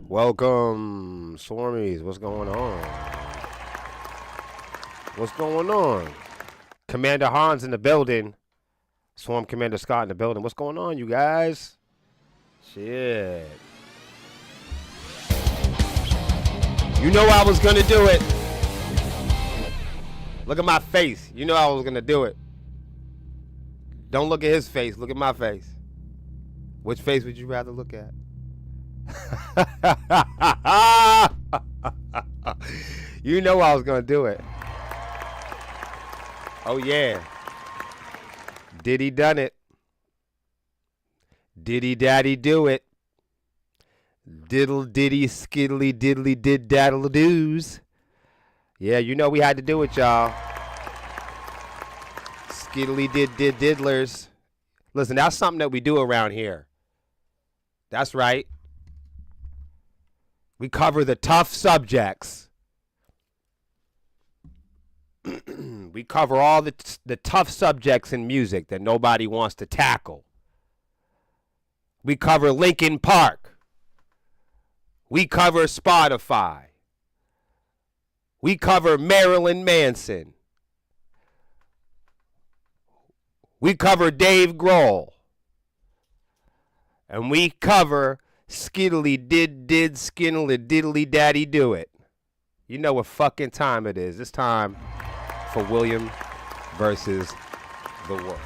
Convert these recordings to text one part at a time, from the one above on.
Welcome, Swarmies. What's going on? What's going on? Commander Hans in the building. Swarm Commander Scott in the building. What's going on, you guys? Shit. You know I was gonna do it. Look at my face. You know I was gonna do it. Don't look at his face. Look at my face. Which face would you rather look at? You know I was gonna do it. Oh yeah. Diddy done it. Diddy daddy do it. Diddle diddy skiddly diddly did daddle doos. Yeah, you know we had to do it, y'all. Skiddly did diddlers. Listen, that's something that we do around here. That's right. We cover the tough subjects. We cover all the tough subjects in music that nobody wants to tackle. We cover Linkin Park. We cover Spotify. We cover Marilyn Manson. We cover Dave Grohl. And we cover Skiddly did skinnily diddly daddy do it. You know what fucking time it is. It's time for William versus the world.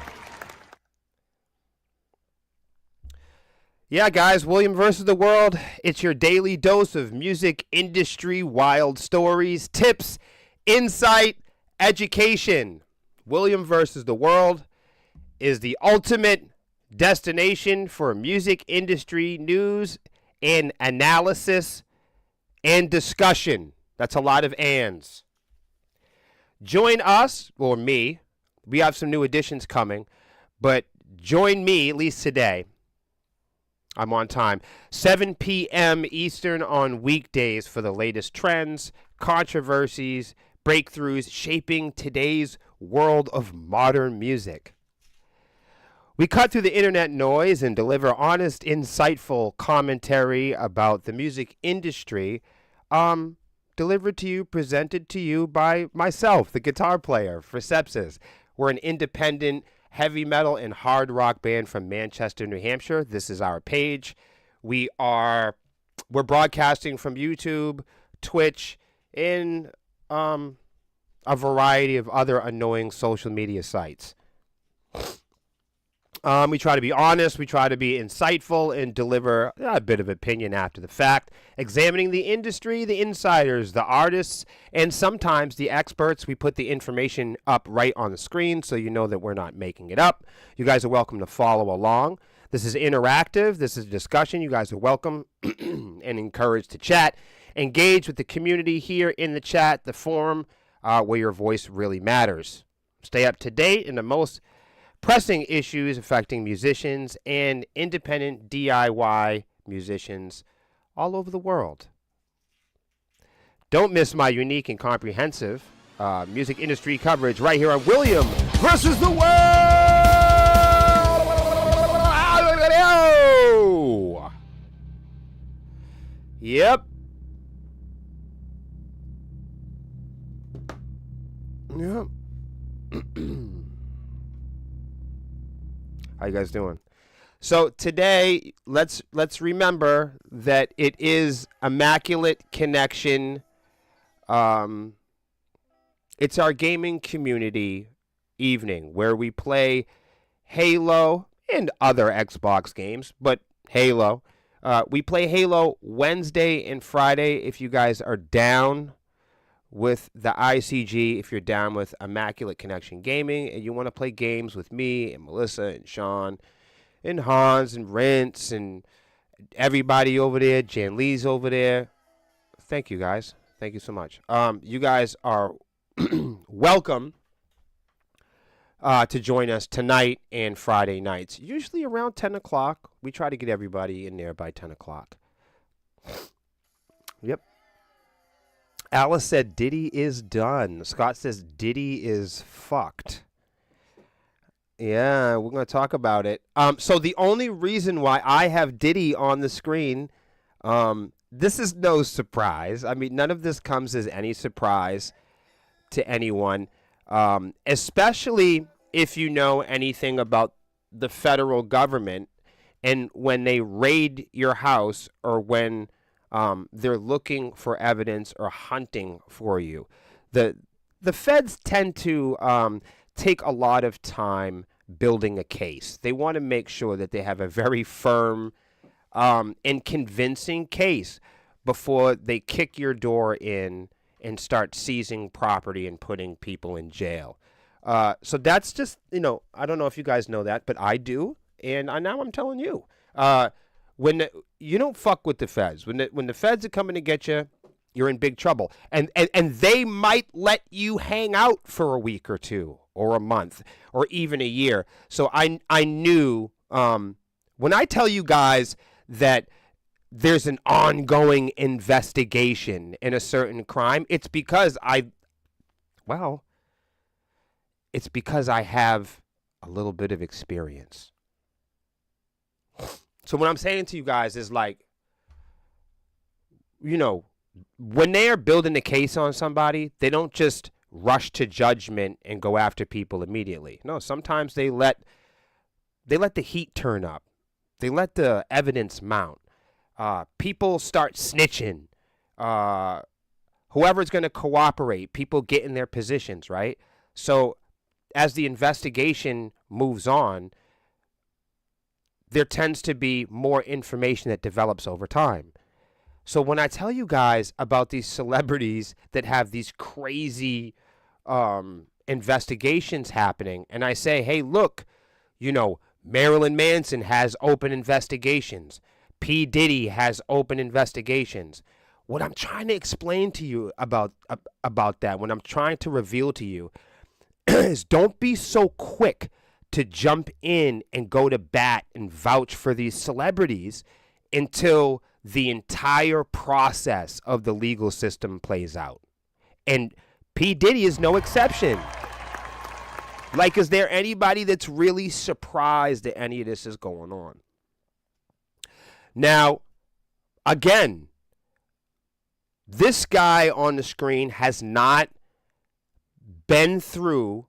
Yeah, guys, William versus the world. It's your daily dose of music industry wild stories, tips, insight, education. William versus the world is the ultimate destination for music industry news and analysis and discussion. That's a lot of ands. Join us, or me. We have some new additions coming, but join me, at least today. I'm on time. 7 p.m. Eastern on weekdays for the latest trends, controversies, breakthroughs shaping today's world of modern music. We cut through the internet noise and deliver honest, insightful commentary about the music industry, delivered to you, presented to you by myself, the guitar player for Sepsis. We're an independent heavy metal and hard rock band from Manchester, New Hampshire. This is our page. We're broadcasting from YouTube, Twitch, and a variety of other annoying social media sites. We try to be honest, we try to be insightful, and deliver a bit of opinion after the fact, examining the industry, the insiders, the artists, and sometimes the experts. We put the information up right on the screen so you know that we're not making it up. You guys are welcome to follow along. This is interactive. This is a discussion. You guys are welcome and encouraged to chat. Engage with the community here in the chat, the forum, where your voice really matters. Stay up to date in the most pressing issues affecting musicians and independent DIY musicians all over the world. Don't miss my unique and comprehensive music industry coverage right here on William versus the World! Yep. Yep. How you guys doing? So today, let's remember that it is Immaculate Connection. It's our gaming community evening where we play Halo and other Xbox games, but Halo. We play Halo Wednesday and Friday if you guys are down with the ICG, if you're down with Immaculate Connection Gaming and you want to play games with me and Melissa and Sean and Hans and Rents and everybody over there, Jan Lee's over there. Thank you, guys. Thank you so much. You guys are welcome to join us tonight and Friday nights, usually around 10 o'clock. We try to get everybody in there by 10 o'clock. Yep. Alice said Diddy is done. Scott says Diddy is fucked. Yeah, we're going to talk about it. So the only reason why I have Diddy on the screen this is no surprise. I mean, none of this comes as any surprise to anyone, especially if you know anything about the federal government and when they raid your house or when they're looking for evidence or hunting for you. The feds tend to take a lot of time building a case. They want to make sure that they have a very firm and convincing case before they kick your door in and start seizing property and putting people in jail. So that's just, I don't know if you guys know that, but I do. And now I'm telling you, you don't fuck with the feds. When the feds are coming to get you, you're in big trouble. And they might let you hang out for a week or two or a month or even a year. So I knew when I tell you guys that there's an ongoing investigation in a certain crime, it's because I have a little bit of experience. So what I'm saying to you guys is like, when they are building a case on somebody, they don't just rush to judgment and go after people immediately. No, sometimes they let the heat turn up. They let the evidence mount. People start snitching. Whoever's going to cooperate, people get in their positions, right? So as the investigation moves on, there tends to be more information that develops over time. So when I tell you guys about these celebrities that have these crazy investigations happening, and I say, hey, look, Marilyn Manson has open investigations. P. Diddy has open investigations. What I'm trying to explain to you about that, what I'm trying to reveal to you, is don't be so quick to jump in and go to bat and vouch for these celebrities until the entire process of the legal system plays out. And P. Diddy is no exception. Like, is there anybody that's really surprised that any of this is going on? Now, again, this guy on the screen has not been through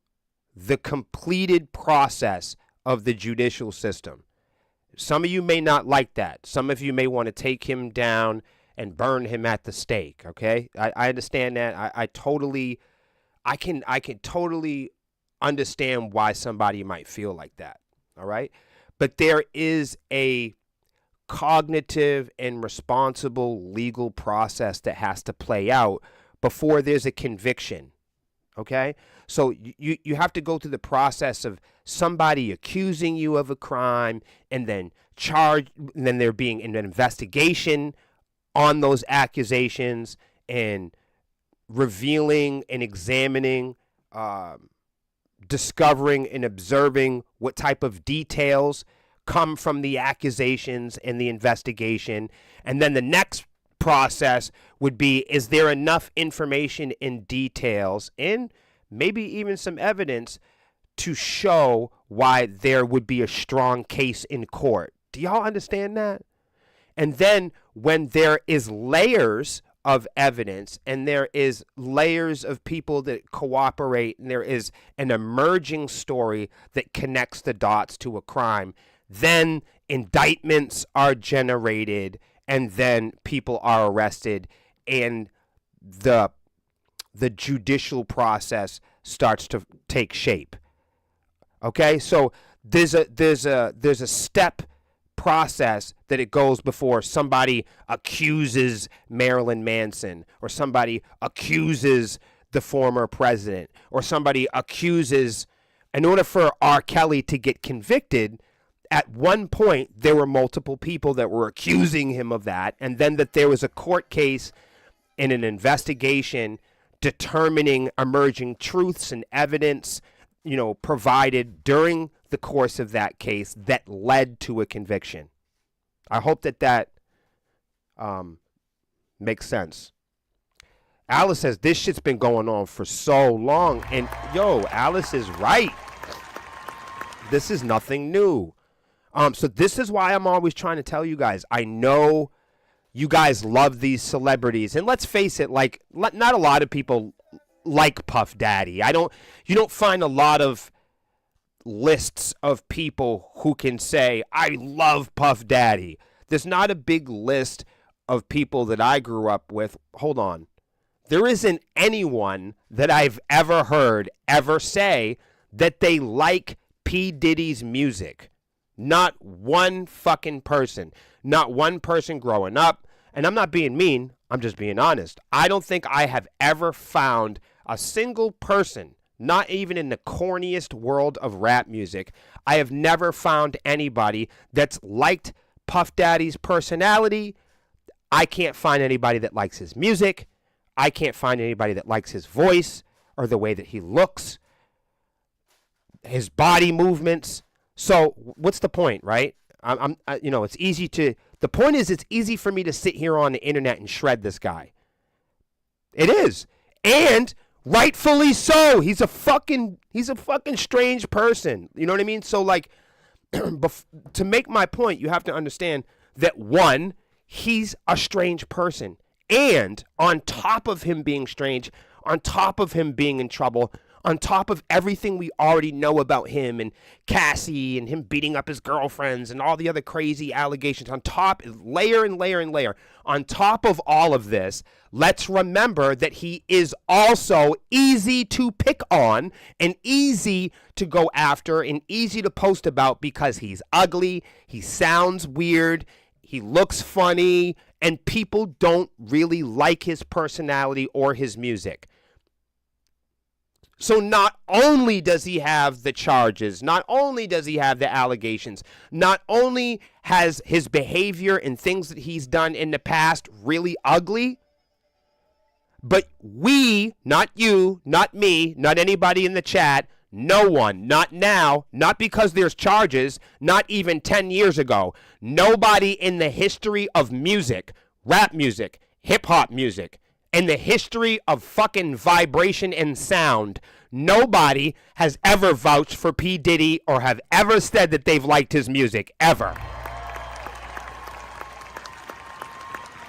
the completed process of the judicial system. Some of you may not like that. Some of you may want to take him down and burn him at the stake, okay? I understand that. I can totally understand why somebody might feel like that, all right? But there is a cognitive and responsible legal process that has to play out before there's a conviction, okay? So you have to go through the process of somebody accusing you of a crime and then there being an investigation on those accusations and revealing and examining, discovering and observing what type of details come from the accusations and the investigation. And then the next process would be, is there enough information and details and maybe even some evidence to show why there would be a strong case in court? Do y'all understand that? And then when there is layers of evidence and there is layers of people that cooperate and there is an emerging story that connects the dots to a crime, then indictments are generated and then people are arrested and the judicial process starts to take shape. Okay, so there's a step process that it goes before somebody accuses Marilyn Manson or somebody accuses the former president or somebody accuses. In order for R. Kelly to get convicted, at one point there were multiple people that were accusing him of that, and then that there was a court case and an investigation determining emerging truths and evidence, provided during the course of that case that led to a conviction. I hope that makes sense. Alice says this shit's been going on for so long, and Alice is right. This is nothing new. So this is why I'm always trying to tell you guys, I know you guys love these celebrities. And let's face it, like, not a lot of people like Puff Daddy. You don't find a lot of lists of people who can say, I love Puff Daddy. There's not a big list of people that I grew up with. Hold on. There isn't anyone that I've ever heard ever say that they like P. Diddy's music. Not one fucking person. Not one person growing up. And I'm not being mean. I'm just being honest. I don't think I have ever found a single person, not even in the corniest world of rap music, I have never found anybody that's liked Puff Daddy's personality. I can't find anybody that likes his music. I can't find anybody that likes his voice or the way that he looks, his body movements. So what's the point, right? It's easy to, the point is it's easy for me to sit here on the internet and shred this guy. It is. And rightfully so. He's a fucking strange person. You know what I mean? So like, to make my point, you have to understand that one, he's a strange person. And on top of him being strange, on top of him being in trouble, on top of everything we already know about him and Cassie and him beating up his girlfriends and all the other crazy allegations, on top, layer and layer and layer, on top of all of this, let's remember that he is also easy to pick on and easy to go after and easy to post about because he's ugly, he sounds weird, he looks funny, and people don't really like his personality or his music. So not only does he have the charges, not only does he have the allegations, not only has his behavior and things that he's done in the past really ugly, but we, not you, not me, not anybody in the chat, no one, not now, not because there's charges, not even 10 years ago, nobody in the history of music, rap music, hip-hop music, in the history of fucking vibration and sound, nobody has ever vouched for P. Diddy or have ever said that they've liked his music, ever.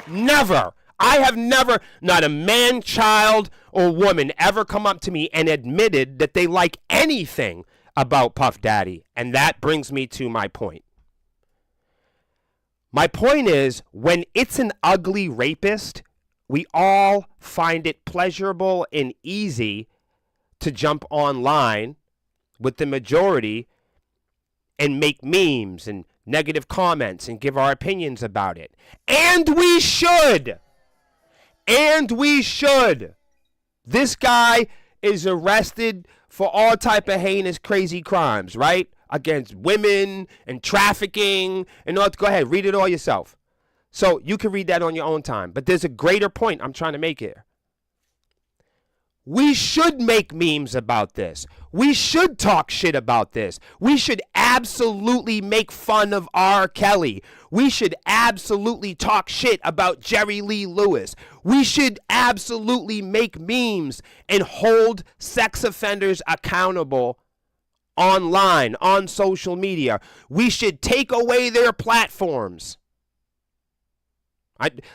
Never. I have never, not a man, child, or woman ever come up to me and admitted that they like anything about Puff Daddy. And that brings me to my point. My point is, when it's an ugly rapist, we all find it pleasurable and easy to jump online with the majority and make memes and negative comments and give our opinions about it. And we should. And we should. This guy is arrested for all type of heinous, crazy crimes, right? Against women and trafficking and all. Go ahead, read it all yourself. So you can read that on your own time. But there's a greater point I'm trying to make here. We should make memes about this. We should talk shit about this. We should absolutely make fun of R. Kelly. We should absolutely talk shit about Jerry Lee Lewis. We should absolutely make memes and hold sex offenders accountable online, on social media. We should take away their platforms.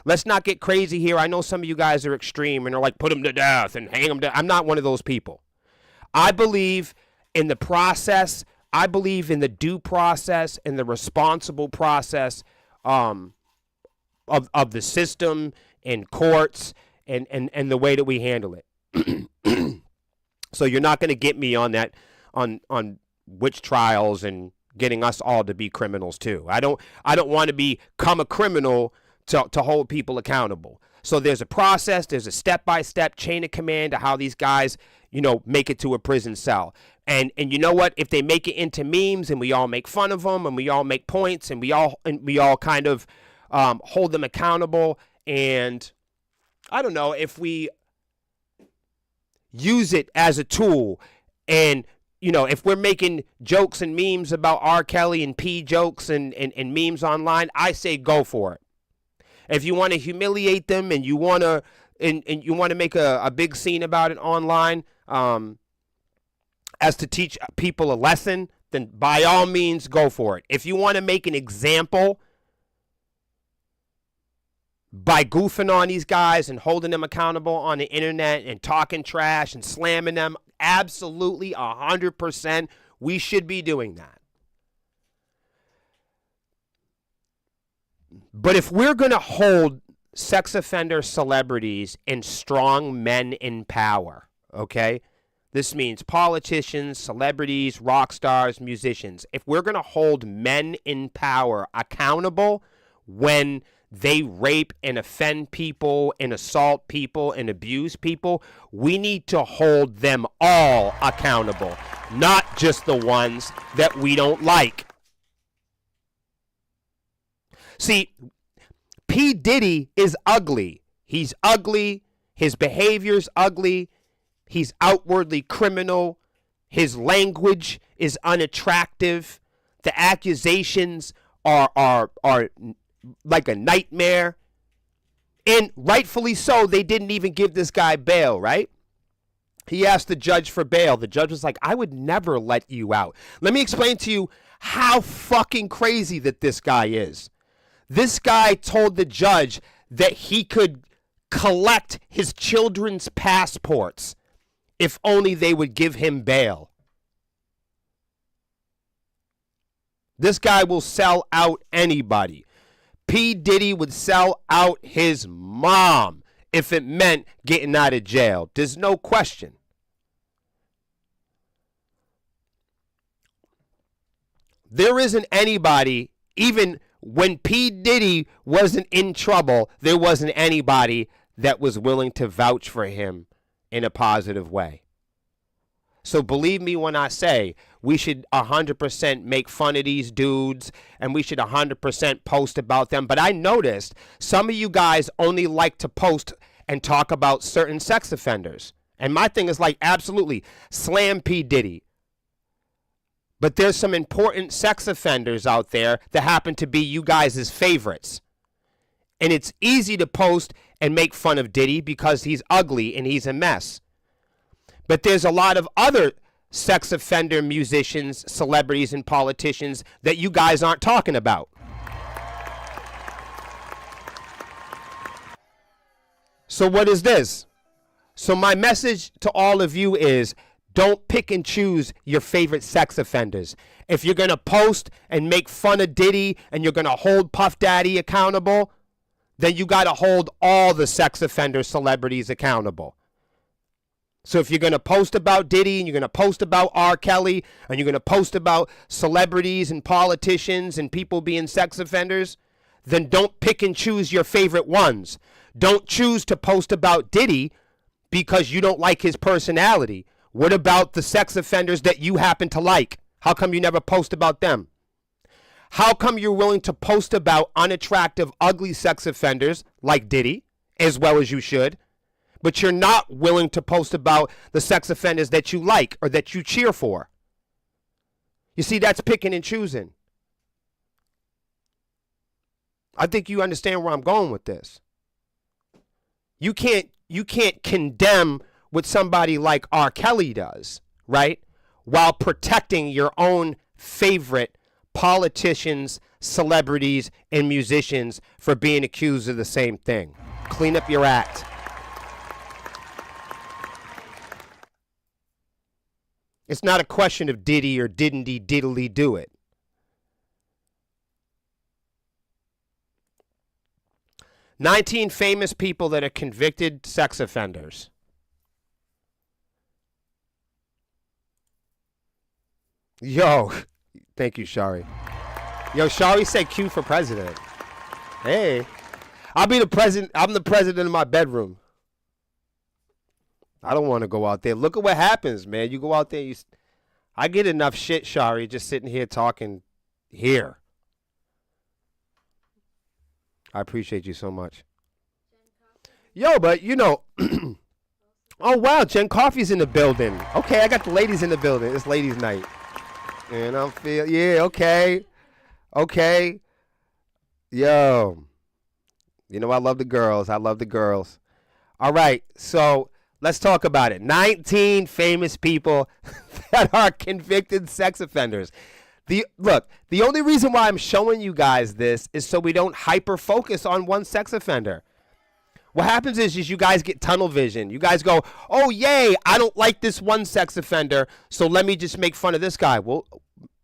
Let's not get crazy here. I know some of you guys are extreme and are like, put them to death and hang them to. I'm not one of those people. I believe in the process. I believe in the due process and the responsible process of the system and courts and the way that we handle it. So you're not going to get me on that, on witch trials and getting us all to be criminals too. I don't want to become a criminal to hold people accountable. So there's a process, there's a step-by-step chain of command to how these guys, make it to a prison cell. And you know what? If they make it into memes and we all make fun of them and we all make points and we all kind of hold them accountable, and I don't know, if we use it as a tool, and if we're making jokes and memes about R. Kelly and P jokes and memes online, I say go for it. If you want to humiliate them and you want to make a big scene about it online, as to teach people a lesson, then by all means go for it. If you want to make an example by goofing on these guys and holding them accountable on the internet and talking trash and slamming them. Absolutely, 100%, we should be doing that. But if we're going to hold sex offender celebrities and strong men in power, okay? This means politicians, celebrities, rock stars, musicians. If we're going to hold men in power accountable when they rape and offend people and assault people and abuse people, we need to hold them all accountable, not just the ones that we don't like. See, P. Diddy is ugly. He's ugly. His behavior's ugly. He's outwardly criminal. His language is unattractive. The accusations are like a nightmare. And rightfully so, they didn't even give this guy bail, right? He asked the judge for bail. The judge was like, I would never let you out. Let me explain to you how fucking crazy that this guy is. This guy told the judge that he could collect his children's passports if only they would give him bail. This guy will sell out anybody. P. Diddy would sell out his mom if it meant getting out of jail. There's no question. There isn't anybody, even when P. Diddy wasn't in trouble, there wasn't anybody that was willing to vouch for him in a positive way. So believe me when I say we should 100% make fun of these dudes and we should 100% post about them. But I noticed some of you guys only like to post and talk about certain sex offenders. And my thing is like, absolutely, slam P. Diddy. But there's some important sex offenders out there that happen to be you guys' favorites. And it's easy to post and make fun of Diddy because he's ugly and he's a mess. But there's a lot of other sex offender musicians, celebrities, and politicians that you guys aren't talking about. So what is this? So my message to all of you is, don't pick and choose your favorite sex offenders. If you're going to post and make fun of Diddy and you're going to hold Puff Daddy accountable, then you got to hold all the sex offender celebrities accountable. So if you're going to post about Diddy and you're going to post about R. Kelly and you're going to post about celebrities and politicians and people being sex offenders, then don't pick and choose your favorite ones. Don't choose to post about Diddy because you don't like his personality. What about the sex offenders that you happen to like? How come you never post about them? How come you're willing to post about unattractive, ugly sex offenders like Diddy, as well as you should, but you're not willing to post about the sex offenders that you like or that you cheer for? You see, that's picking and choosing. I think you understand where I'm going with this. You can't condemn what somebody like R. Kelly does, right? While protecting your own favorite politicians, celebrities, and musicians for being accused of the same thing. Clean up your act. It's not a question of Diddy or didn't he diddly do it. "19 famous people that are convicted sex offenders." Yo, thank you, Shari. Yo, Shari said Q for president. Hey, I'll be the president. I'm the president of my bedroom. I don't want to go out there. Look at what happens, man. You go out there, I get enough shit, Shari, just sitting here talking here. I appreciate you so much. Yo, but you know, oh wow, Jen Coffee's in the building. Okay, I got the ladies in the building. It's ladies' night. And I'm okay. Yo. You know, I love the girls. All right, so let's talk about it. 19 famous people that are convicted sex offenders. The only reason why I'm showing you guys this is so we don't hyper focus on one sex offender. What happens is you guys get tunnel vision. You guys go, oh, yay, I don't like this one sex offender, so let me just make fun of this guy. Well,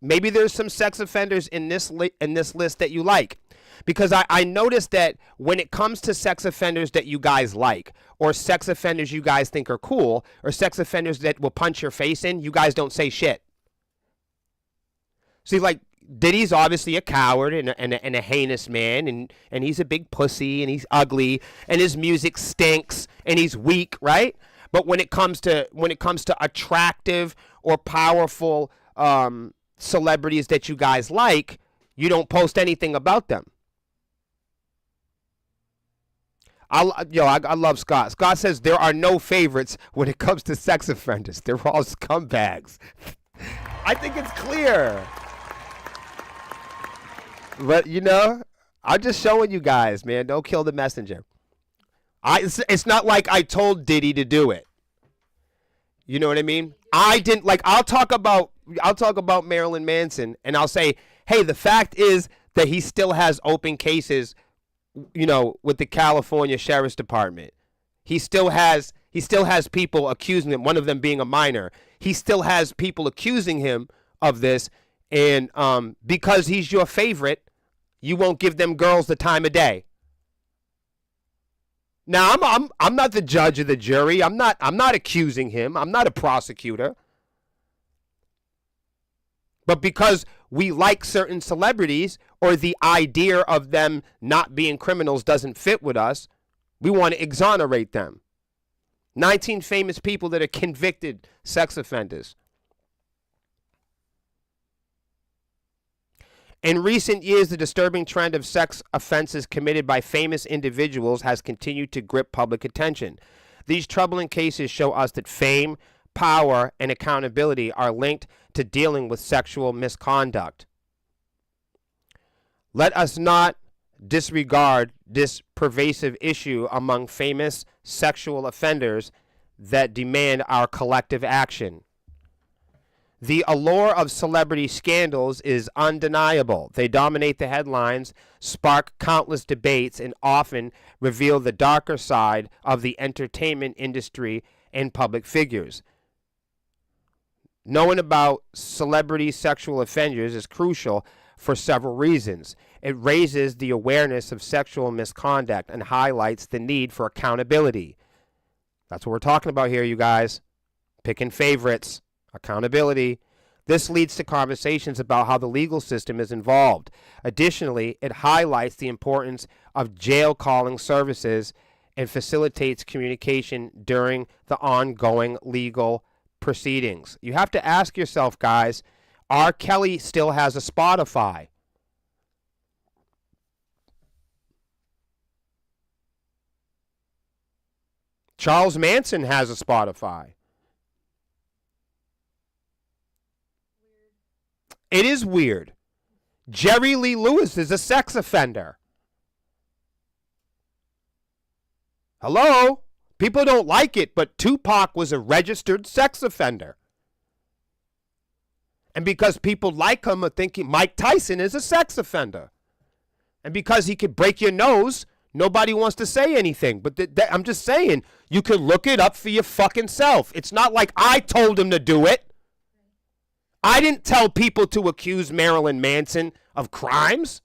maybe there's some sex offenders in this list that you like. Because I noticed that when it comes to sex offenders that you guys like, or sex offenders you guys think are cool, or sex offenders that will punch your face in, you guys don't say shit. See, like, Diddy's obviously a coward and a heinous man, and he's a big pussy, and he's ugly, and his music stinks, and he's weak, right? But when it comes to attractive or powerful celebrities that you guys like, you don't post anything about them. I love Scott. Scott says there are no favorites when it comes to sex offenders. They're all scumbags. I think it's clear. But, I'm just showing you guys, man. Don't kill the messenger. It's not like I told Diddy to do it. You know what I mean? I didn't, like, I'll talk about Marilyn Manson, and I'll say, hey, the fact is that he still has open cases, with the California Sheriff's Department. He still has people accusing him, one of them being a minor. He still has people accusing him of this, and because he's your favorite, you won't give them girls the time of day. Now, I'm not the judge of the jury. I'm not accusing him. I'm not a prosecutor. But because we like certain celebrities, or the idea of them not being criminals doesn't fit with us, we want to exonerate them. 19 famous people that are convicted sex offenders. In recent years, the disturbing trend of sex offenses committed by famous individuals has continued to grip public attention. These troubling cases show us that fame, power, and accountability are linked to dealing with sexual misconduct. Let us not disregard this pervasive issue among famous sexual offenders that demand our collective action. The allure of celebrity scandals is undeniable. They dominate the headlines, spark countless debates, and often reveal the darker side of the entertainment industry and public figures. Knowing about celebrity sexual offenders is crucial for several reasons. It raises the awareness of sexual misconduct and highlights the need for accountability. That's what we're talking about here, you guys. Picking favorites. Accountability. This leads to conversations about how the legal system is involved. Additionally, it highlights the importance of jail calling services and facilitates communication during the ongoing legal proceedings. You have to ask yourself, guys, R. Kelly still has a Spotify. Charles Manson has a Spotify. It is weird. Jerry Lee Lewis is a sex offender. Hello? People don't like it, but Tupac was a registered sex offender. And because people like him are thinking Mike Tyson is a sex offender. And because he could break your nose, nobody wants to say anything. But I'm just saying, you can look it up for your fucking self. It's not like I told him to do it. I didn't tell people to accuse Marilyn Manson of crimes.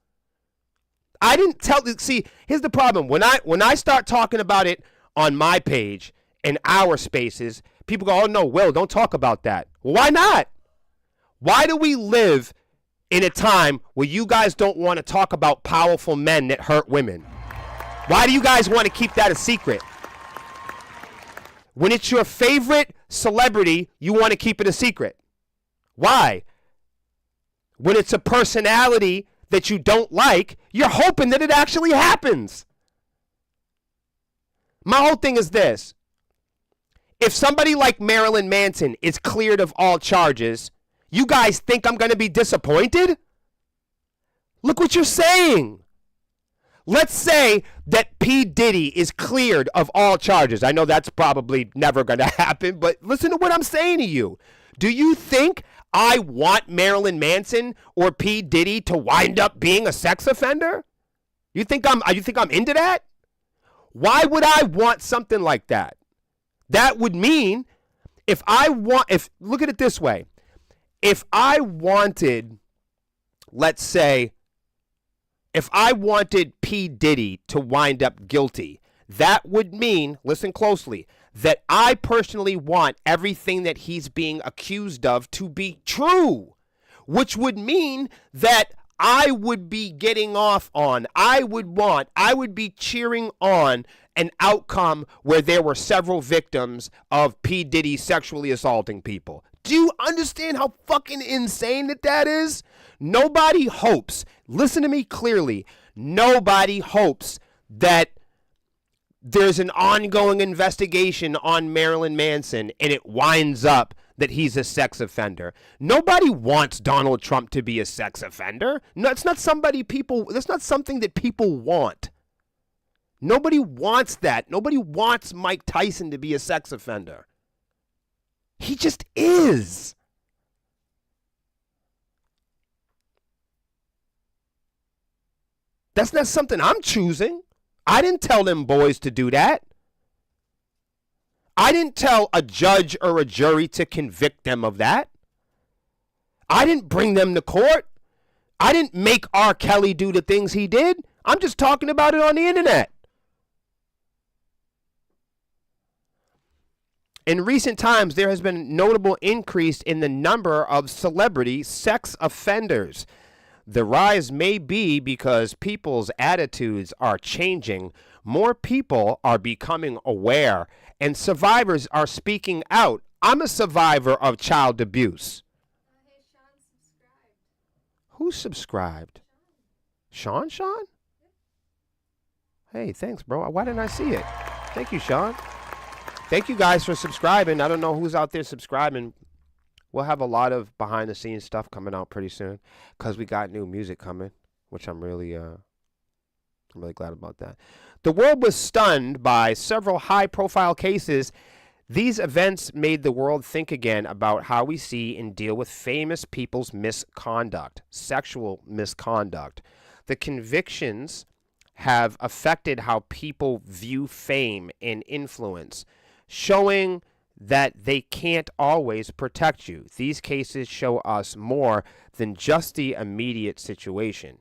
I didn't tell. See, here's the problem. When I start talking about it on my page and our spaces, people go, "Oh no, Will, don't talk about that." Well, why not? Why do we live in a time where you guys don't want to talk about powerful men that hurt women? Why do you guys want to keep that a secret? When it's your favorite celebrity, you want to keep it a secret. Why? When it's a personality that you don't like, you're hoping that it actually happens. My whole thing is this. If somebody like Marilyn Manson is cleared of all charges, you guys think I'm going to be disappointed? Look what you're saying. Let's say that P. Diddy is cleared of all charges. I know that's probably never going to happen, but listen to what I'm saying to you. Do you think I want Marilyn Manson or P. Diddy to wind up being a sex offender? You think I'm into that? Why would I want something like that? That would mean if look at it this way. If I wanted, let's say, if I wanted P. Diddy to wind up guilty, that would mean, listen closely, that I personally want everything that he's being accused of to be true, which would mean that I would be getting off on, I would be cheering on an outcome where there were several victims of P. Diddy sexually assaulting people. Do you understand how fucking insane that is? Nobody hopes, listen to me clearly, nobody hopes that there's an ongoing investigation on Marilyn Manson and it winds up that he's a sex offender. Nobody wants Donald Trump to be a sex offender. No, that's not something that people want. Nobody wants that. Nobody wants Mike Tyson to be a sex offender. He just is. That's not something I'm choosing. I didn't tell them boys to do that. I didn't tell a judge or a jury to convict them of that. I didn't bring them to court. I didn't make R. Kelly do the things he did. I'm just talking about it on the internet. In recent times, there has been a notable increase in the number of celebrity sex offenders. The rise may be because people's attitudes are changing. More people are becoming aware, and survivors are speaking out. I'm a survivor of child abuse. Hey, Sean subscribed. Who subscribed? Sean? Sean? Hey, thanks, bro. Why didn't I see it? Thank you, Sean. Thank you guys for subscribing. I don't know who's out there subscribing. We'll have a lot of behind-the-scenes stuff coming out pretty soon because we got new music coming, which I'm really glad about that. The world was stunned by several high-profile cases. These events made the world think again about how we see and deal with famous people's misconduct, sexual misconduct. The convictions have affected how people view fame and influence, showing that they can't always protect you. These cases show us more than just the immediate situation.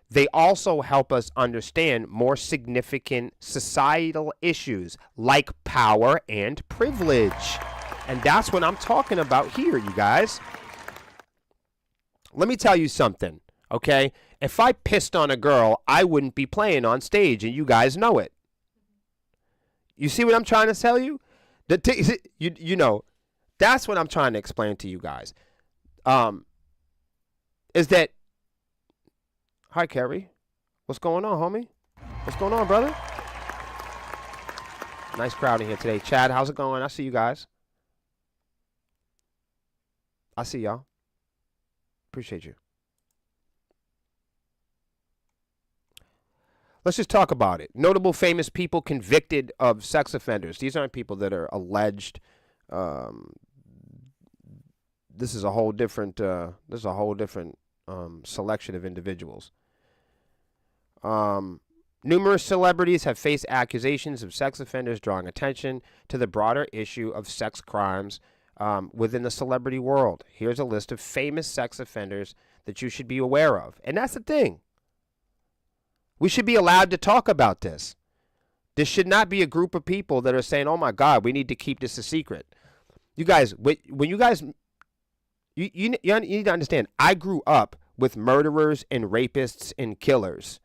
They also help us understand more significant societal issues like power and privilege. And that's what I'm talking about here, you guys. Let me tell you something, okay? If I pissed on a girl, I wouldn't be playing on stage, and you guys know it. You see what I'm trying to tell you? You know, that's what I'm trying to explain to you guys. Is that, hi, Kerry. What's going on, homie? What's going on, brother? Nice crowd in here today. Chad, how's it going? I see you guys. I see y'all. Appreciate you. Let's just talk about it. Notable famous people convicted of sex offenders. These aren't people that are alleged. This is a whole different. Selection of individuals. Numerous celebrities have faced accusations of sex offenders, drawing attention to the broader issue of sex crimes within the celebrity world. Here's a list of famous sex offenders that you should be aware of, and that's the thing. We should be allowed to talk about this. This should not be a group of people that are saying, oh my God, we need to keep this a secret. You guys, when you guys, you need to understand, I grew up with murderers and rapists and killers,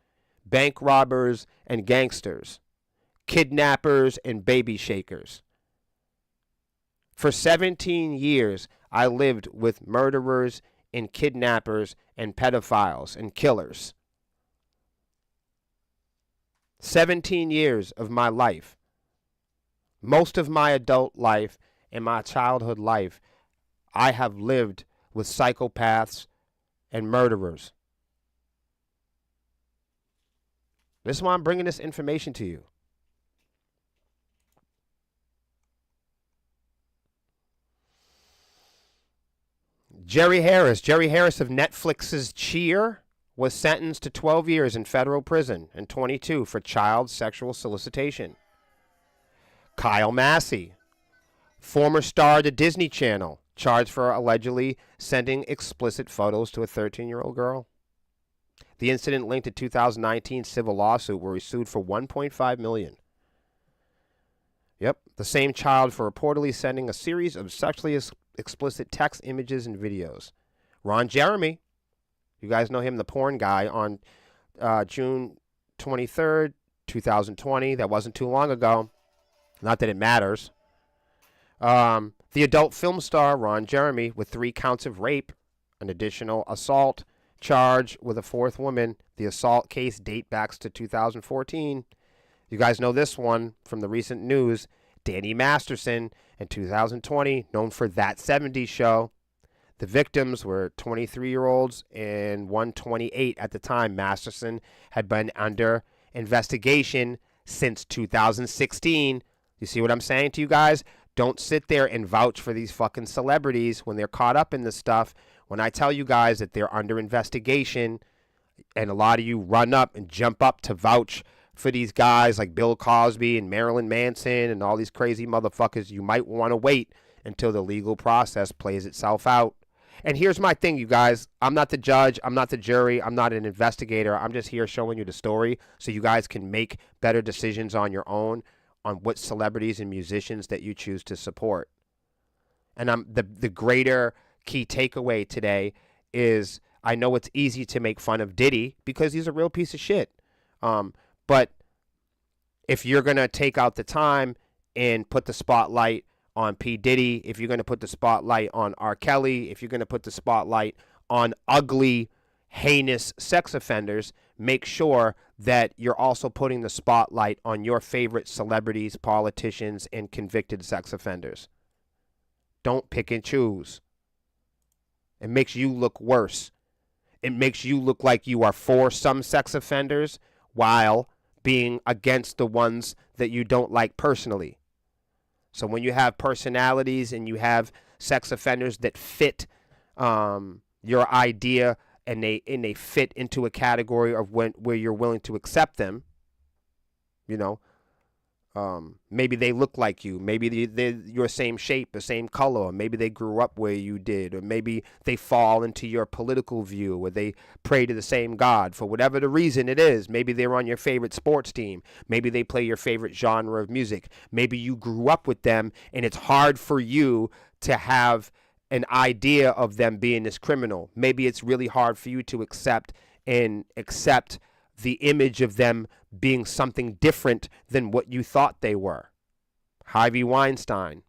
bank robbers and gangsters, kidnappers and baby shakers. For 17 years, I lived with murderers and kidnappers and pedophiles and killers. 17 years of my life, most of my adult life and my childhood life, I have lived with psychopaths and murderers. This is why I'm bringing this information to you. Jerry Harris of Netflix's Cheer, was sentenced to 12 years in federal prison and 22 for child sexual solicitation. Kyle Massey, former star of the Disney Channel, charged for allegedly sending explicit photos to a 13-year-old girl. The incident linked a 2019 civil lawsuit where he sued for $1.5 million. Yep, the same child for reportedly sending a series of sexually explicit text, images, and videos. Ron Jeremy, you guys know him, the porn guy, on June 23rd, 2020. That wasn't too long ago. Not that it matters. The adult film star, Ron Jeremy, with 3 counts of rape, an additional assault charge with a 4th woman. The assault case date backs to 2014. You guys know this one from the recent news. Danny Masterson in 2020, known for That 70s Show. The victims were 23-year-olds and 128 at the time. Masterson had been under investigation since 2016. You see what I'm saying to you guys? Don't sit there and vouch for these fucking celebrities when they're caught up in this stuff. When I tell you guys that they're under investigation, and a lot of you run up and jump up to vouch for these guys like Bill Cosby and Marilyn Manson and all these crazy motherfuckers, you might want to wait until the legal process plays itself out. And here's my thing, you guys. I'm not the judge. I'm not the jury. I'm not an investigator. I'm just here showing you the story so you guys can make better decisions on your own on what celebrities and musicians that you choose to support. And the greater key takeaway today is I know it's easy to make fun of Diddy because he's a real piece of shit. But if you're going to take out the time and put the spotlight on P. Diddy, if you're going to put the spotlight on R. Kelly, if you're going to put the spotlight on ugly, heinous sex offenders, make sure that you're also putting the spotlight on your favorite celebrities, politicians, and convicted sex offenders. Don't pick and choose. It makes you look worse. It makes you look like you are for some sex offenders while being against the ones that you don't like personally. So when you have personalities and you have sex offenders that fit your idea and they fit into a category of where you're willing to accept them, you know, maybe they look like you, maybe they're your same shape, the same color, or maybe they grew up where you did, or maybe they fall into your political view, or they pray to the same God for whatever the reason it is. Maybe they're on your favorite sports team, maybe they play your favorite genre of music, maybe you grew up with them and it's hard for you to have an idea of them being this criminal. Maybe it's really hard for you to accept the image of them being something different than what you thought they were. Harvey Weinstein.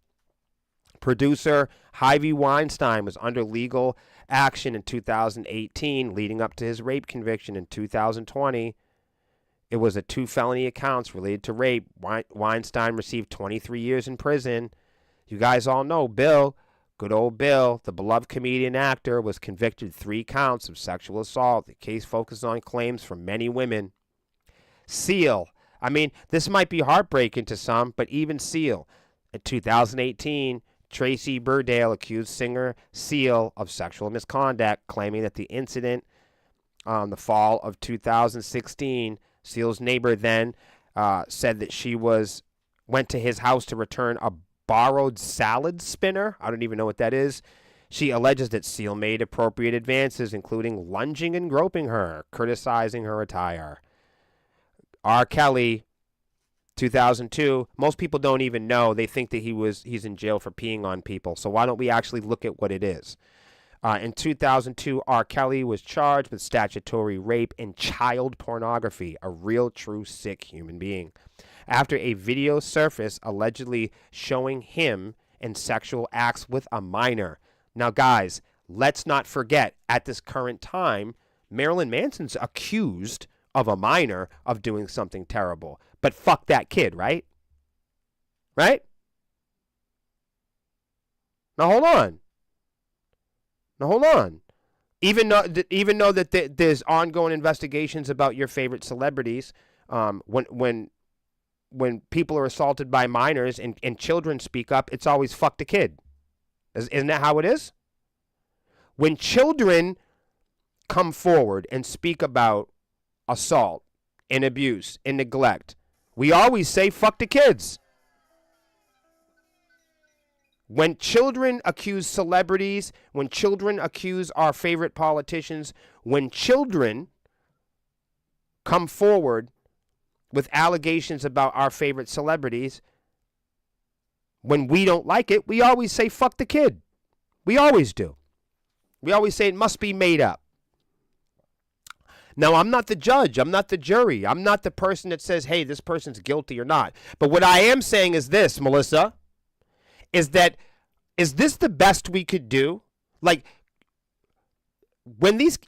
Producer Harvey Weinstein was under legal action in 2018, leading up to his rape conviction in 2020. It was 2 felony accounts related to rape. Weinstein received 23 years in prison. You guys all know Bill, good old Bill, the beloved comedian actor, was convicted 3 counts of sexual assault. The case focused on claims from many women. Seal. I mean, this might be heartbreaking to some, but even Seal. In 2018, Tracy Burdale accused singer Seal of sexual misconduct, claiming that the incident the fall of 2016, Seal's neighbor then said that she went to his house to return a borrowed salad spinner. I don't even know what that is. She alleges that Seal made appropriate advances, including lunging and groping her, criticizing her attire. R. Kelly, 2002. Most people don't even know. They think that he's in jail for peeing on people. So why don't we actually look at what it is? In 2002, R. Kelly was charged with statutory rape and child pornography, a real, true, sick human being, after a video surfaced allegedly showing him in sexual acts with a minor. Now, guys, let's not forget, at this current time, Marilyn Manson's accused of a minor of doing something terrible. But fuck that kid, right? Right? Now, hold on. Even though that there's ongoing investigations about your favorite celebrities, when people are assaulted by minors and children speak up, it's always fuck the kid. Isn't that how it is? When children come forward and speak about assault and abuse and neglect, we always say, fuck the kids. When children accuse celebrities, when children accuse our favorite politicians, when children come forward with allegations about our favorite celebrities, when we don't like it, we always say, fuck the kid. We always do. We always say it must be made up. Now, I'm not the judge. I'm not the jury. I'm not the person that says, hey, this person's guilty or not. But what I am saying is this, Melissa, is this the best we could do? Like, when these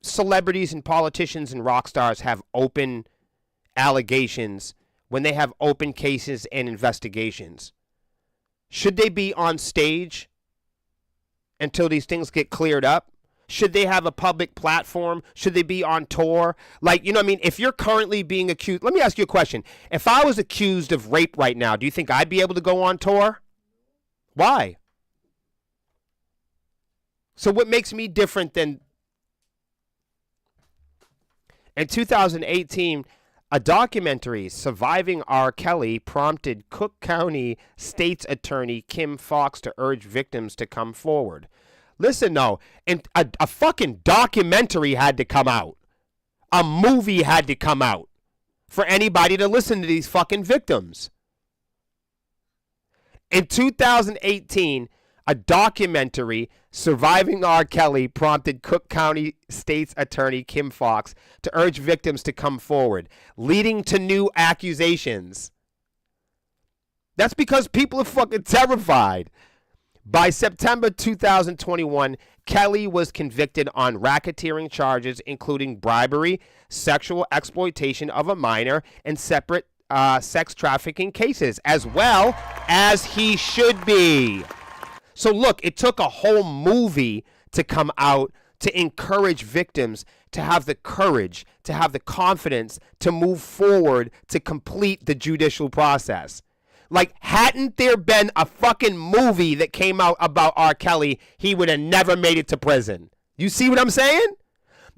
celebrities and politicians and rock stars have open allegations, when they have open cases and investigations, should they be on stage until these things get cleared up? Should they have a public platform? Should they be on tour? Like, you know what I mean? If you're currently being accused, let me ask you a question. If I was accused of rape right now, do you think I'd be able to go on tour? Why? So what makes me different than... In 2018, a documentary, Surviving R. Kelly, prompted Cook County State's Attorney Kim Foxx to urge victims to come forward. Listen, no, and a fucking documentary had to come out. A movie had to come out for anybody to listen to these fucking victims. In 2018, a documentary, Surviving R. Kelly, prompted Cook County State's Attorney Kim Foxx to urge victims to come forward, leading to new accusations. That's because people are fucking terrified. By September 2021, Kelly was convicted on racketeering charges, including bribery, sexual exploitation of a minor, and separate sex trafficking cases, as well as he should be. So look, it took a whole movie to come out to encourage victims to have the courage, to have the confidence to move forward to complete the judicial process. Like, hadn't there been a fucking movie that came out about R. Kelly, he would have never made it to prison. You see what I'm saying?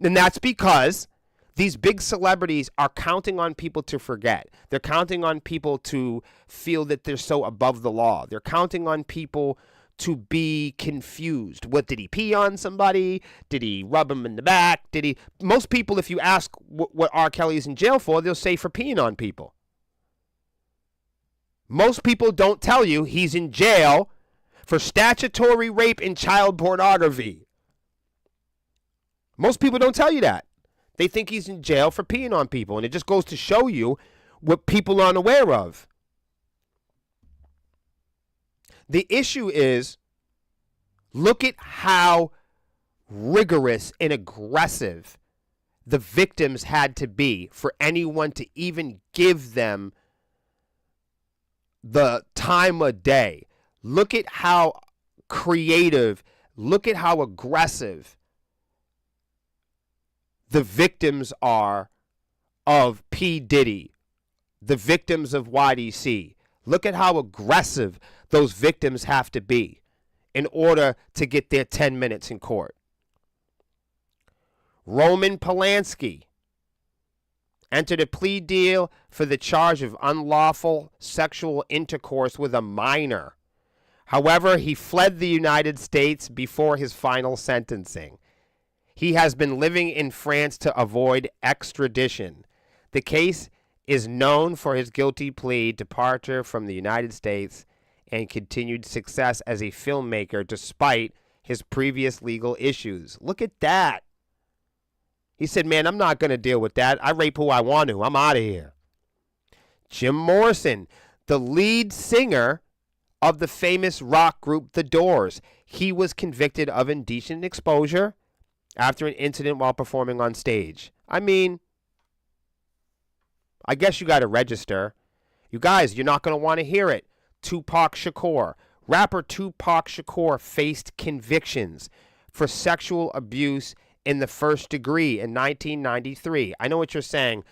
And that's because these big celebrities are counting on people to forget. They're counting on people to feel that they're so above the law. They're counting on people to be confused. What, did he pee on somebody? Did he rub him in the back? Most people, if you ask what R. Kelly's in jail for, they'll say for peeing on people. Most people don't tell you he's in jail for statutory rape and child pornography. Most people don't tell you that. They think he's in jail for peeing on people, and it just goes to show you what people are unaware of. The issue is, look at how rigorous and aggressive the victims had to be for anyone to even give them the time of day. Look at how creative, look at how aggressive the victims are of P. Diddy, the victims of YDC. Look at how aggressive those victims have to be in order to get their 10 minutes in court. Roman Polanski entered a plea deal for the charge of unlawful sexual intercourse with a minor. However, he fled the United States before his final sentencing. He has been living in France to avoid extradition. The case is known for his guilty plea, departure from the United States, and continued success as a filmmaker despite his previous legal issues. Look at that. He said, man, I'm not going to deal with that. I rape who I want to. I'm out of here. Jim Morrison, the lead singer of the famous rock group The Doors. He was convicted of indecent exposure after an incident while performing on stage. I mean, I guess you got to register. You guys, you're not going to want to hear it. Tupac Shakur. Rapper Tupac Shakur faced convictions for sexual abuse in the first degree in 1993. I know what you're saying.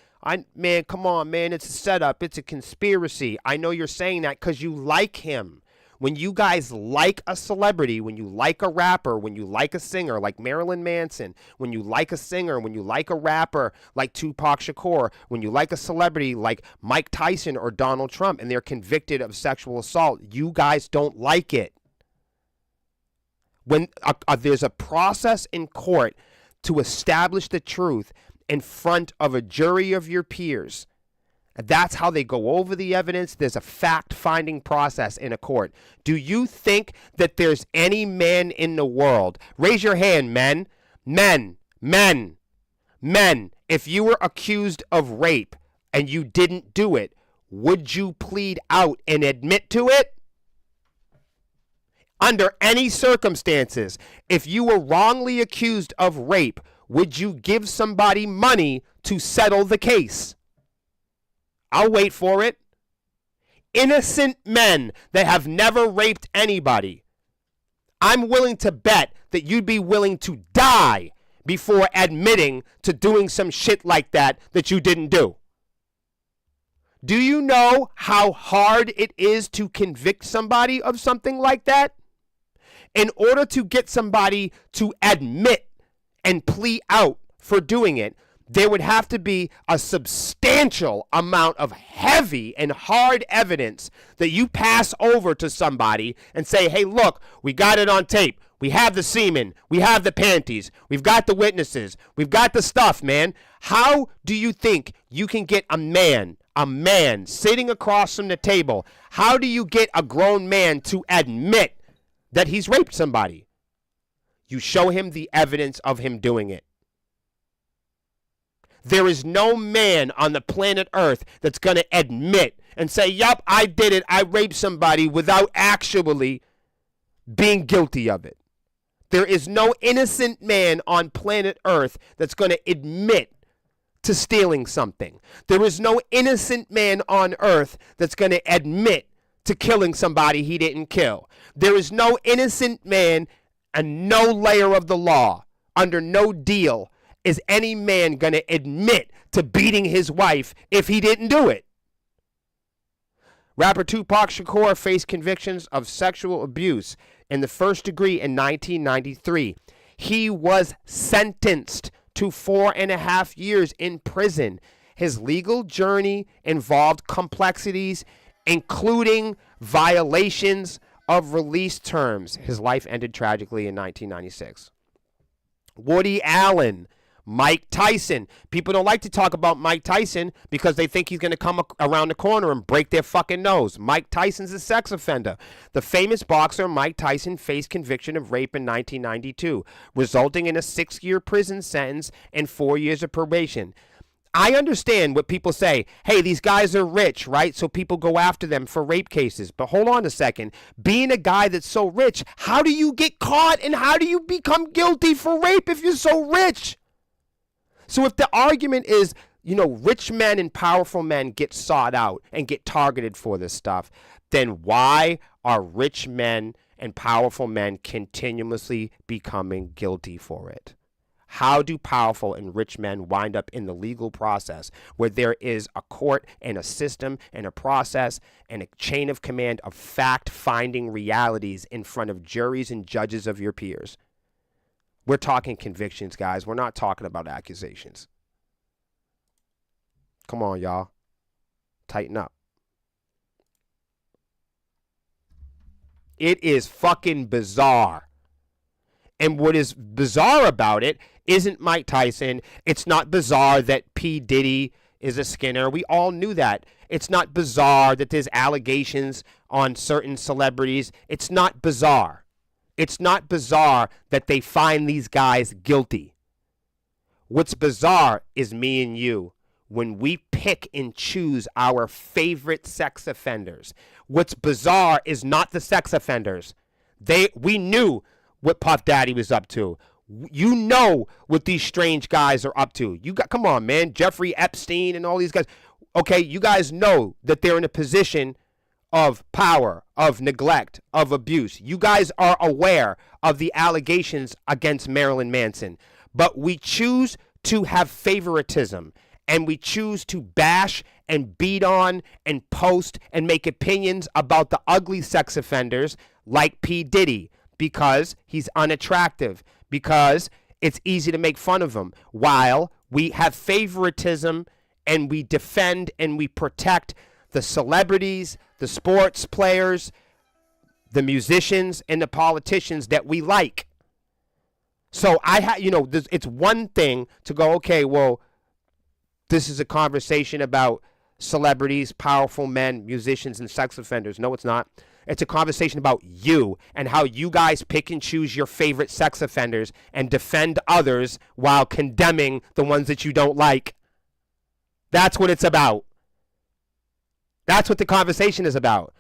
Man, come on, man. It's a setup. It's a conspiracy. I know you're saying that because you like him. When you guys like a celebrity, when you like a rapper, when you like a singer like Marilyn Manson, when you like a singer, when you like a rapper like Tupac Shakur, when you like a celebrity like Mike Tyson or Donald Trump and they're convicted of sexual assault, you guys don't like it. When there's a process in court to establish the truth in front of a jury of your peers, that's how they go over the evidence. There's a fact-finding process in a court. Do you think that there's any man in the world? Raise your hand, men. Men. If you were accused of rape and you didn't do it, would you plead out and admit to it? Under any circumstances, if you were wrongly accused of rape, would you give somebody money to settle the case? I'll wait for it. Innocent men that have never raped anybody. I'm willing to bet that you'd be willing to die before admitting to doing some shit like that you didn't do. Do you know how hard it is to convict somebody of something like that? In order to get somebody to admit and plea out for doing it, there would have to be a substantial amount of heavy and hard evidence that you pass over to somebody and say, hey, look, we got it on tape. We have the semen. We have the panties. We've got the witnesses. We've got the stuff, man. How do you think you can get a man sitting across from the table? How do you get a grown man to admit that he's raped somebody? You show him the evidence of him doing it. There is no man on the planet Earth that's going to admit and say, yup, I did it, I raped somebody, without actually being guilty of it. There is no innocent man on planet Earth that's going to admit to stealing something. There is no innocent man on Earth that's going to admit to killing somebody he didn't kill. There is no innocent man and no layer of the law, under no deal, is any man going to admit to beating his wife if he didn't do it. Rapper Tupac Shakur faced convictions of sexual abuse in the first degree in 1993. He was sentenced to 4.5 years in prison. His legal journey involved complexities, including violations of release terms. His life ended tragically in 1996. Woody Allen, Mike Tyson. People don't like to talk about Mike Tyson because they think he's going to come around the corner and break their fucking nose. Mike Tyson's a sex offender. The famous boxer Mike Tyson faced conviction of rape in 1992, resulting in a 6-year prison sentence and 4 years of probation. I understand what people say. Hey, these guys are rich, right? So people go after them for rape cases. But hold on a second. Being a guy that's so rich, how do you get caught and how do you become guilty for rape if you're so rich? So if the argument is, rich men and powerful men get sought out and get targeted for this stuff, then why are rich men and powerful men continuously becoming guilty for it? How do powerful and rich men wind up in the legal process where there is a court and a system and a process and a chain of command of fact-finding realities in front of juries and judges of your peers? We're talking convictions, guys. We're not talking about accusations. Come on, y'all. Tighten up. It is fucking bizarre. And what is bizarre about it isn't Mike Tyson. It's not bizarre that P. Diddy is a Skinner. We all knew that. It's not bizarre that there's allegations on certain celebrities. It's not bizarre. It's not bizarre that they find these guys guilty. What's bizarre is me and you when we pick and choose our favorite sex offenders. What's bizarre is not the sex offenders. We knew what Puff Daddy was up to. You know what these strange guys are up to. Come on, man. Jeffrey Epstein and all these guys. Okay, you guys know that they're in a position of power, of neglect, of abuse. You guys are aware of the allegations against Marilyn Manson. But we choose to have favoritism and we choose to bash and beat on and post and make opinions about the ugly sex offenders like P. Diddy because he's unattractive, because it's easy to make fun of him, while we have favoritism and we defend and we protect the celebrities, the sports players, the musicians, and the politicians that we like. So it's one thing to go, okay, well, this is a conversation about celebrities, powerful men, musicians, and sex offenders. No, it's not. It's a conversation about you and how you guys pick and choose your favorite sex offenders and defend others while condemning the ones that you don't like. That's what it's about. That's what the conversation is about.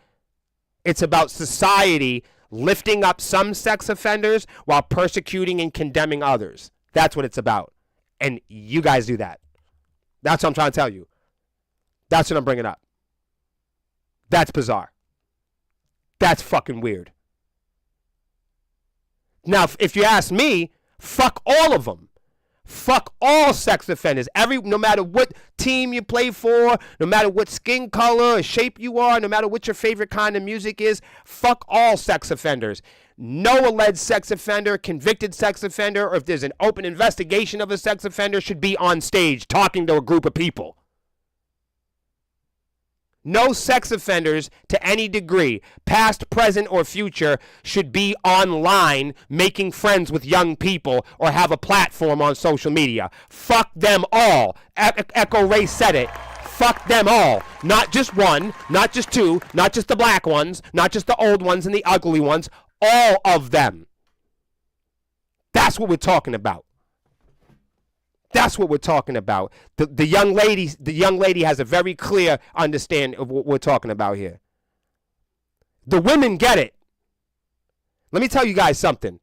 It's about society lifting up some sex offenders while persecuting and condemning others. That's what it's about. And you guys do that. That's what I'm trying to tell you. That's what I'm bringing up. That's bizarre. That's fucking weird. Now, if you ask me, fuck all of them. Fuck all sex offenders. No matter what team you play for, no matter what skin color or shape you are, no matter what your favorite kind of music is, fuck all sex offenders. No alleged sex offender, convicted sex offender, or if there's an open investigation of a sex offender, should be on stage talking to a group of people. No sex offenders to any degree, past, present, or future, should be online making friends with young people or have a platform on social media. Fuck them all. Echo Ray said it. Fuck them all. Not just one, not just two, not just the black ones, not just the old ones and the ugly ones. All of them. That's what we're talking about. That's what we're talking about. The young lady has a very clear understanding of what we're talking about here. The women get it. Let me tell you guys something.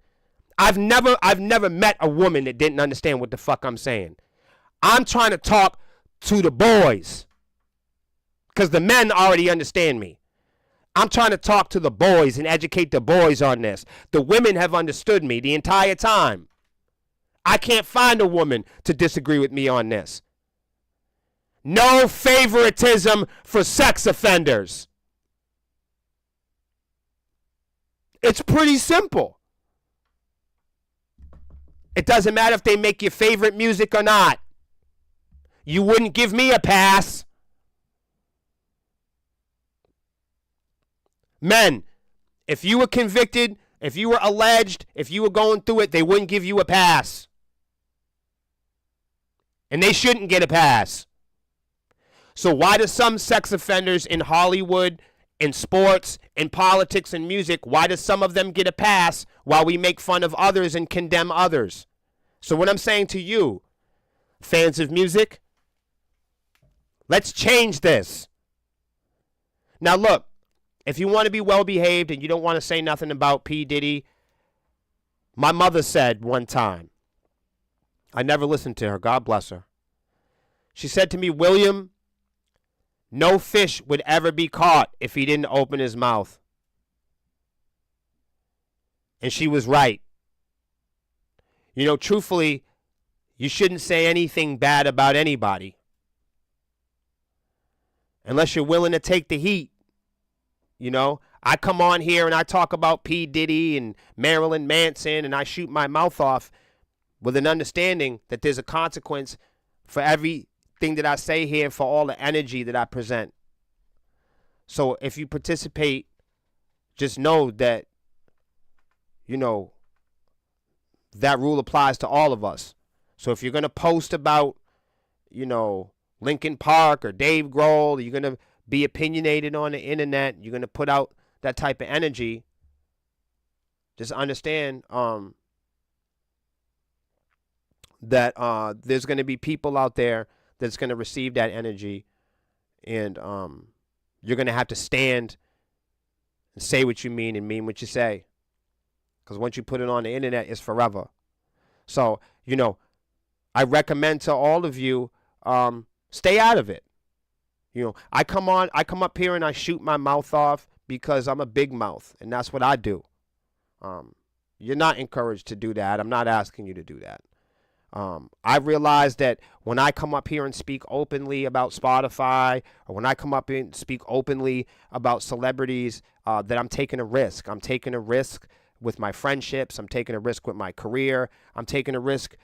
I've never met a woman that didn't understand what the fuck I'm saying. I'm trying to talk to the boys because the men already understand me. I'm trying to talk to the boys and educate the boys on this. The women have understood me the entire time. I can't find a woman to disagree with me on this. No favoritism for sex offenders. It's pretty simple. It doesn't matter if they make your favorite music or not. You wouldn't give me a pass. Men, if you were convicted, if you were alleged, if you were going through it, they wouldn't give you a pass. And they shouldn't get a pass. So why do some sex offenders in Hollywood, in sports, in politics, and music, why do some of them get a pass while we make fun of others and condemn others? So what I'm saying to you, fans of music, let's change this. Now look, if you want to be well behaved and you don't want to say nothing about P. Diddy, my mother said one time, I never listened to her, God bless her. She said to me, William, no fish would ever be caught if he didn't open his mouth. And she was right. You know, truthfully, you shouldn't say anything bad about anybody unless you're willing to take the heat. You know, I come on here and I talk about P. Diddy and Marilyn Manson and I shoot my mouth off with an understanding that there's a consequence for everything that I say here, for all the energy that I present. So if you participate, just know that, you know, that rule applies to all of us. So if you're going to post about, you know, Linkin Park or Dave Grohl, you're going to be opinionated on the internet, you're going to put out that type of energy, just understand that there's going to be people out there that's going to receive that energy, and you're going to have to stand and say what you mean and mean what you say, because once you put it on the internet, it's forever. So, you know, I recommend to all of you, stay out of it. You know, I come up here and I shoot my mouth off because I'm a big mouth, and that's what I do. You're not encouraged to do that. I'm not asking you to do that. I realize that when I come up here and speak openly about Spotify, or when I come up and speak openly about celebrities, that I'm taking a risk. I'm taking a risk with my friendships. I'm taking a risk with my career. I'm taking a risk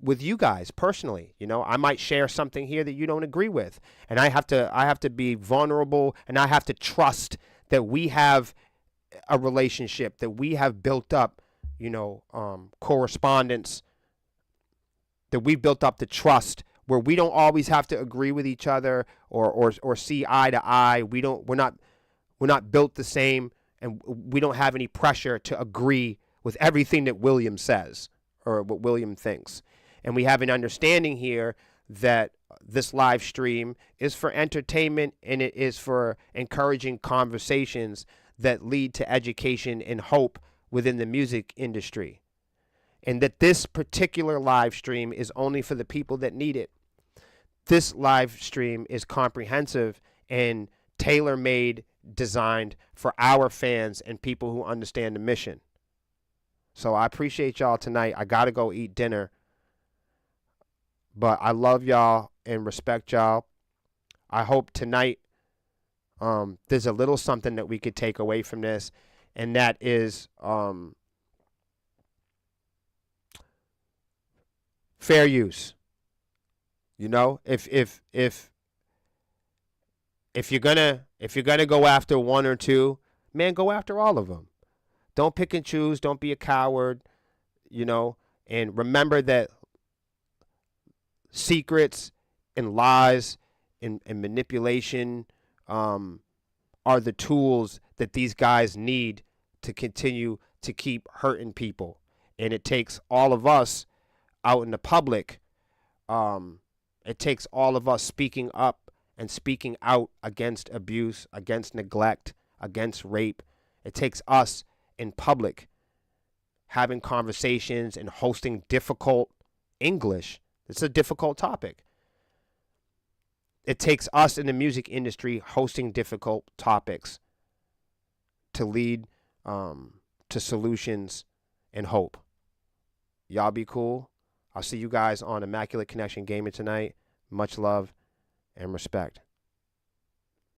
with you guys personally. You know, I might share something here that you don't agree with, and I have to be vulnerable, and I have to trust that we have a relationship, that we have built up, correspondence, that we built up the trust where we don't always have to agree with each other or see eye to eye. We're not built the same, and we don't have any pressure to agree with everything that William says or what William thinks. And we have an understanding here that this live stream is for entertainment, and it is for encouraging conversations that lead to education and hope within the music industry. And that this particular live stream is only for the people that need it. This live stream is comprehensive and tailor-made, designed for our fans and people who understand the mission. So I appreciate y'all tonight. I got to go eat dinner. But I love y'all and respect y'all. I hope tonight there's a little something that we could take away from this, and that is fair use. You know, if you're gonna go after one or two, man, go after all of them. Don't pick and choose. Don't be a coward. And remember that secrets and lies and manipulation are the tools that these guys need to continue to keep hurting people. And it takes all of us out in the public. It takes all of us speaking up and speaking out against abuse, against neglect, against rape. It takes us in public having conversations and hosting difficult English. It's a difficult topic. It takes us in the music industry hosting difficult topics to lead to solutions and hope. Y'all be cool. I'll see you guys on Immaculate Connection Gaming tonight. Much love and respect.